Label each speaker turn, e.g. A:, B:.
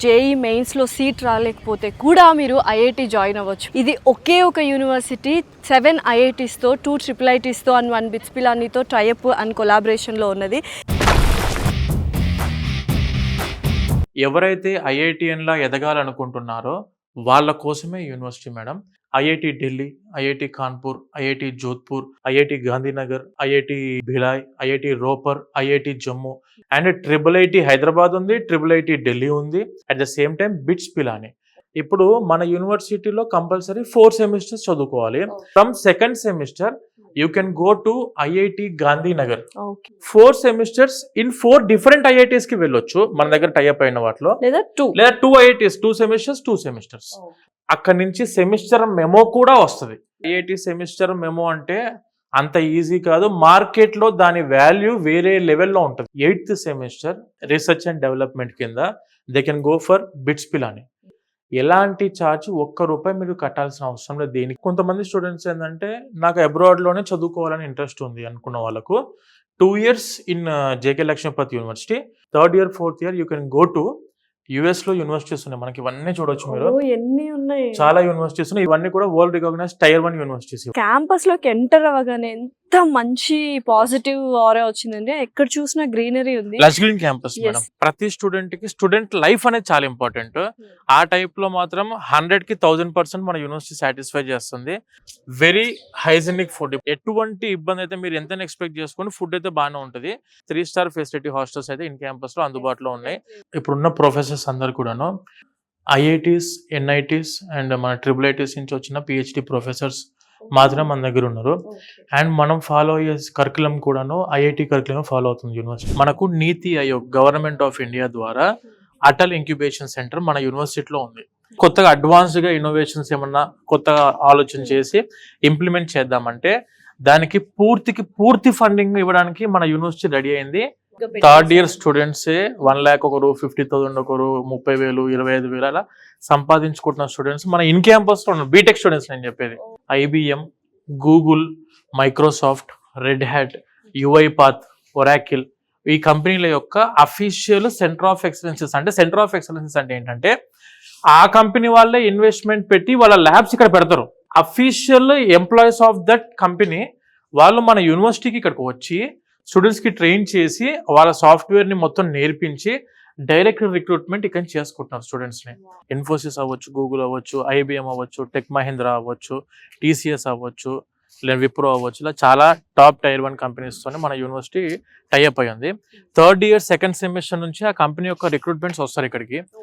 A: JEE మెయిన్స్లో seat రాలేకపోతే కూడా మీరు ఐఐటి జాయిన్ అవ్వచ్చు. ఇది ఒకే ఒక యూనివర్సిటీ 7 ఐఐటీస్తో 2 ట్రిపుల్ ఐటీస్తో అండ్ 1 బిట్స్ పిలానీతో టైఅప్ అండ్ కొలాబరేషన్లో ఉన్నది.
B: ఎవరైతే ఐఐటిఎన్లా ఎదగాలనుకుంటున్నారో వాళ్ళ కోసమే university madam. IIT Delhi, IIT Kanpur, IIT Jodhpur, IIT Gandhinagar, IIT Bhilai, IIT Ropar, IIT Jammu and triple IT Hyderabad ఉంది, ట్రిపుల్ ఐటి ఢిల్లీ ఉంది. At the same time BITS Pilani. ఇప్పుడు మన యూనివర్సిటీలో కంపల్సరీ 4 సెమిస్టర్స్ చదువుకోవాలి. From second semester you can go to IIT Gandhinagar. 4 semesters in 4 different IITs కి వెళ్ళొచ్చు. మన దగ్గర టైఅప్ అయిన వాటిలో లేదా 2 ఐఐటీస్, 2 సెమిస్టర్స్ 2 సెమిస్టర్స్. అక్కడి నుంచి సెమిస్టర్ మెమో కూడా వస్తుంది. ఐఐటి సెమిస్టర్ మెమో అంటే అంత ఈజీ కాదు. మార్కెట్ లో దాని వాల్యూ వేరే లెవెల్లో ఉంటుంది. 8th semester research and development కింద they can go for BITS Pilani. ఎలాంటి ఛార్జ్ ₹1 మీరు కట్టాల్సిన అవసరం లేదు దేనికి. కొంతమంది స్టూడెంట్స్ ఏంటంటే నాకు అబ్రాడ్ లోనే చదువుకోవాలని ఇంట్రెస్ట్ ఉంది అనుకున్న వాళ్ళకు 2 years in JK Lakshmipat university, 3rd year 4th year you can go to US లో యూనివర్సిటీస్ ఉన్నాయి. మనకి ఇవన్నీ చూడొచ్చు మీరు.
A: ఎన్ని ఉన్నాయి, చాలా
B: యూనివర్సిటీస్ ఉన్నాయి. ఇవన్నీ కూడా world recognise Tier 1 universities.
A: Campus లోకి ఎంటర్ అవ్వగానే ఎంత మంచి పాజిటివ్ ఆరా వచ్చిందండి. ఎక్కడ చూసినా గ్రీనరీ ఉంది.
B: Lush green campus madam. ప్రతి స్టూడెంట్ కి స్టూడెంట్ లైఫ్ అనేది చాలా ఇంపార్టెంట్. ఆ టైప్ లో మాత్రం 100కి 1000% మన యూనివర్సిటీ సాటిస్ఫై చేస్తుంది. Very hygienic food. ఎటువంటి ఇబ్బంది అయితే మీరు ఎంత ఎక్స్పెక్ట్ చేసుకోండి, ఫుడ్ అయితే బాగానే ఉంటుంది. 3 star ఫెసిలిటీ హాస్టల్స్ అయితే ఇన్ క్యాంపస్ లో అందుబాటులో ఉన్నాయి. ఇప్పుడున్న ప్రొఫెసర్స్ అందరు కూడాను ఐఐటీస్, ఎన్ఐటీస్ అండ్ మన ట్రిపుల్ ఐటీస్ నుంచి వచ్చిన పిహెచ్డి ప్రొఫెసర్స్ మాత్రం మన దగ్గర ఉన్నారు. అండ్ మనం ఫాలో అయ్యే కరికులం కూడాను ఐఐటి కరికులం ఫాలో అవుతుంది యూనివర్సిటీ. మనకు నీతి ఆయోగ్ గవర్నమెంట్ ఆఫ్ ఇండియా ద్వారా అటల్ ఇంక్యుబేషన్ సెంటర్ మన యూనివర్సిటీలో ఉంది. కొత్తగా అడ్వాన్స్డ్ గా ఇన్నోవేషన్స్ ఏమన్నా కొత్తగా ఆలోచన చేసి ఇంప్లిమెంట్ చేద్దామంటే దానికి పూర్తి ఫండింగ్ ఇవ్వడానికి మన యూనివర్సిటీ రెడీ అయింది. 3rd year స్టూడెంట్సే 1 lakh, ఒకరు 50,000, ఒకరు 30,000, 25,000 అలా సంపాదించుకుంటున్న స్టూడెంట్స్ మన ఇన్ క్యాంపస్ లో ఉన్నారు. బీటెక్ స్టూడెంట్స్ నేను చెప్పేది. IBM, Google, Microsoft, Red Hat, UiPath, Oracle ఈ కంపెనీల యొక్క అఫీషియల్ సెంటర్ ఆఫ్ ఎక్సలెన్సెస్. అంటే సెంటర్ ఆఫ్ ఎక్సలెన్సెస్ అంటే ఏంటంటే ఆ కంపెనీ వాళ్ళే ఇన్వెస్ట్మెంట్ పెట్టి వాళ్ళ ల్యాబ్స్ ఇక్కడ పెడతారు. Official employees of that company వాళ్ళు మన యూనివర్సిటీకి ఇక్కడికి వచ్చి స్టూడెంట్స్ కి ట్రైన్ చేసి వాళ్ళ సాఫ్ట్వేర్ ని మొత్తం నేర్పించి డైరెక్ట్ రిక్రూట్మెంట్ ఇక్కడ చేసుకుంటున్నారు స్టూడెంట్స్ ని. ఇన్ఫోసిస్ అవ్వచ్చు, గూగుల్ అవ్వచ్చు, ఐబిఎం అవ్వచ్చు, టెక్ మహీంద్రా అవ్వచ్చు, టీసీఎస్ అవ్వచ్చు, లేదా విప్రో అవ్వచ్చు, ఇలా చాలా టాప్ Tier 1 కంపెనీస్ తోనే మన యూనివర్సిటీ టైఅప్ అయ్యింది. 3rd year 2nd semester నుంచి ఆ కంపెనీ యొక్క రిక్రూట్మెంట్స్ వస్తారు ఇక్కడికి.